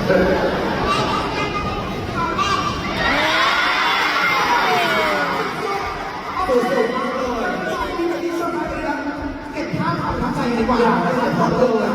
สุดๆมากเลยที่จะที่ชมไปแล้วเก็บภาพความประทับใจดีกว่าไม่ถ่ายทอดเลย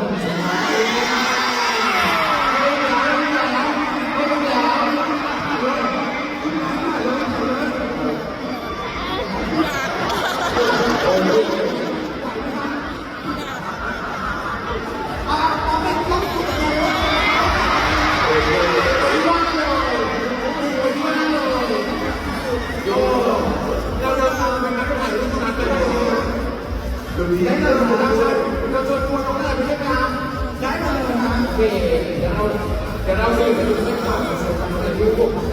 ได้เลยเราชวนตัวน้องอะไรไปเล่นน้ำได้เลยนะโอเคเดี๋ยวเราจะไปดูเส้นทางของเส้นทางในยุคของ